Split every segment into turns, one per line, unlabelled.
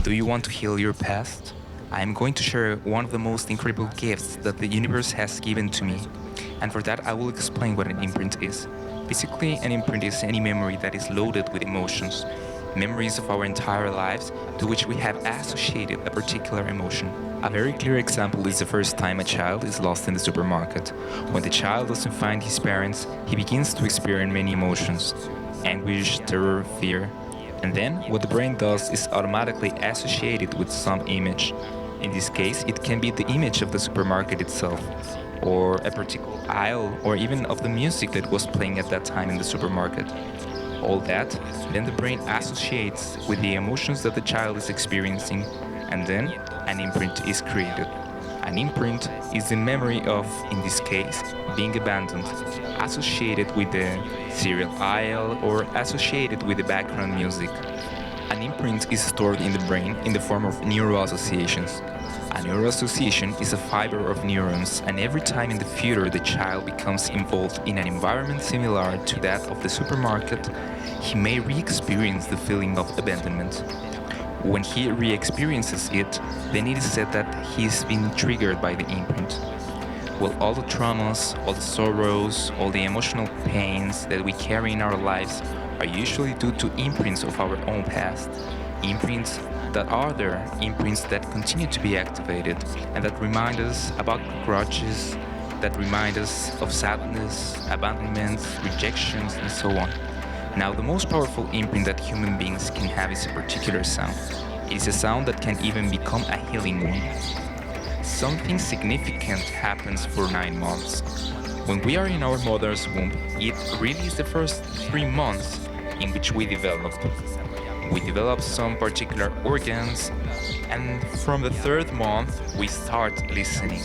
Do you want to heal your past? I am going to share one of the most incredible gifts that the universe has given to me. And for that, I will explain what an imprint is. Basically, an imprint is any memory that is loaded with emotions, memories of our entire lives to which we have associated a particular emotion. A very clear example is the first time a child is lost in the supermarket. When the child doesn't find his parents, he begins to experience many emotions: anguish, terror, fear. And then what the brain does is automatically associated with some image. In this case, it can be the image of the supermarket itself, or a particular aisle, or even of the music that was playing at that time in the supermarket. All that, then the brain associates with the emotions that the child is experiencing, and then an imprint is created. An imprint is the memory of, in this case, being abandoned, associated with the cereal aisle or associated with the background music. An imprint is stored in the brain in the form of neural associations. A neural association is a fiber of neurons, and every time in the future the child becomes involved in an environment similar to that of the supermarket, he may re-experience the feeling of abandonment. When he re-experiences it, then it is said that he is being triggered by the imprint. Well, all the traumas, all the sorrows, all the emotional pains that we carry in our lives are usually due to imprints of our own past. Imprints that are there, imprints that continue to be activated and that remind us about grudges, that remind us of sadness, abandonments, rejections, and so on. Now, the most powerful imprint that human beings can have is a particular sound. It is a sound that can even become a healing one. Something significant happens for 9 months. When we are in our mother's womb, it really is the first 3 months in which we develop. We develop some particular organs, and from the 3rd month, we start listening.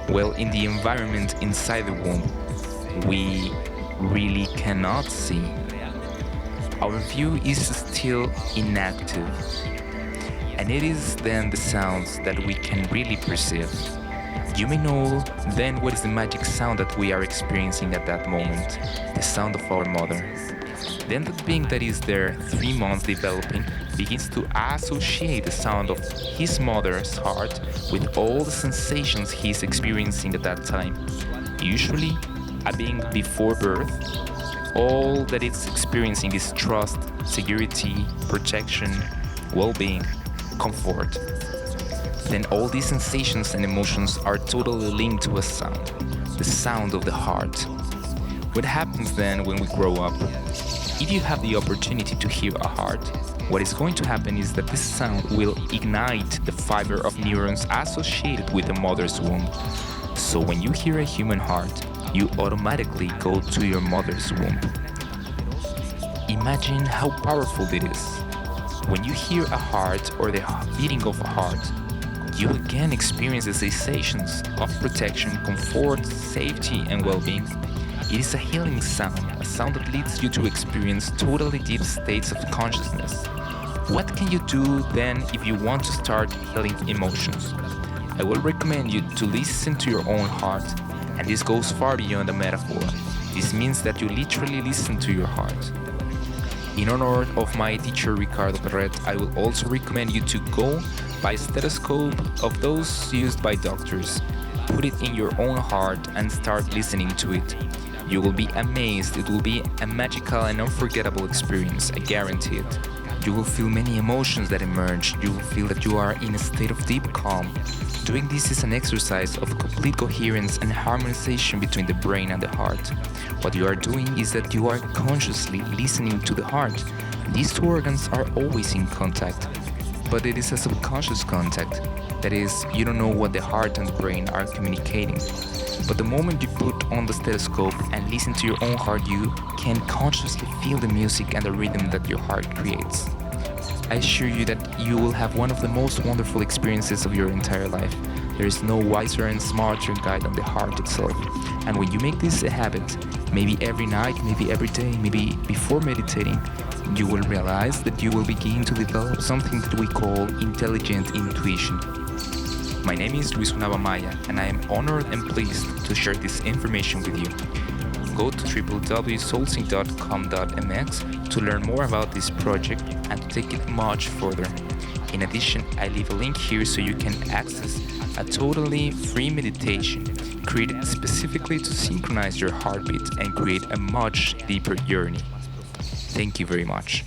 Well, in the environment inside the womb, we really cannot see. Our view is still inactive, and it is then the sounds that we can really perceive. You may know then what is the magic sound that we are experiencing at that moment, the sound of our mother. Then that being that is there 3 months developing begins to associate the sound of his mother's heart with all the sensations he is experiencing at that time. Usually, a being before birth, all that it's experiencing is trust, security, protection, well-being, comfort. Then all these sensations and emotions are totally linked to a sound, the sound of the heart. What happens then when we grow up? If you have the opportunity to hear a heart, what is going to happen is that this sound will ignite the fiber of neurons associated with the mother's womb. So when you hear a human heart, you automatically go to your mother's womb. Imagine how powerful it is. When you hear a heart or the beating of a heart, you again experience the sensations of protection, comfort, safety, and well-being. It is a healing sound, a sound that leads you to experience totally deep states of consciousness. What can you do then if you want to start healing emotions? I will recommend you to listen to your own heart, and this goes far beyond a metaphor. This means that you literally listen to your heart. In honor of my teacher Ricardo Perret, I will also recommend you to go buy a stethoscope of those used by doctors. Put it in your own heart and start listening to it. You will be amazed. It will be a magical and unforgettable experience, I guarantee it. You will feel many emotions that emerge. You will feel that you are in a state of deep calm. Doing this is an exercise of complete coherence and harmonization between the brain and the heart. What you are doing is that you are consciously listening to the heart. These two organs are always in contact, but it is a subconscious contact. That is, you don't know what the heart and the brain are communicating. But the moment you put on the stethoscope and listen to your own heart, you can consciously feel the music and the rhythm that your heart creates. I assure you that you will have one of the most wonderful experiences of your entire life. There is no wiser and smarter guide than the heart itself. And when you make this a habit, maybe every night, maybe every day, maybe before meditating, you will realize that you will begin to develop something that we call intelligent intuition. My name is Luis Maya, and I am honored and pleased to share this information with you. Go to www.soulsync.com.mx to learn more about this project and to take it much further. In addition, I leave a link here so you can access a totally free meditation created specifically to synchronize your heartbeat and create a much deeper journey. Thank you very much.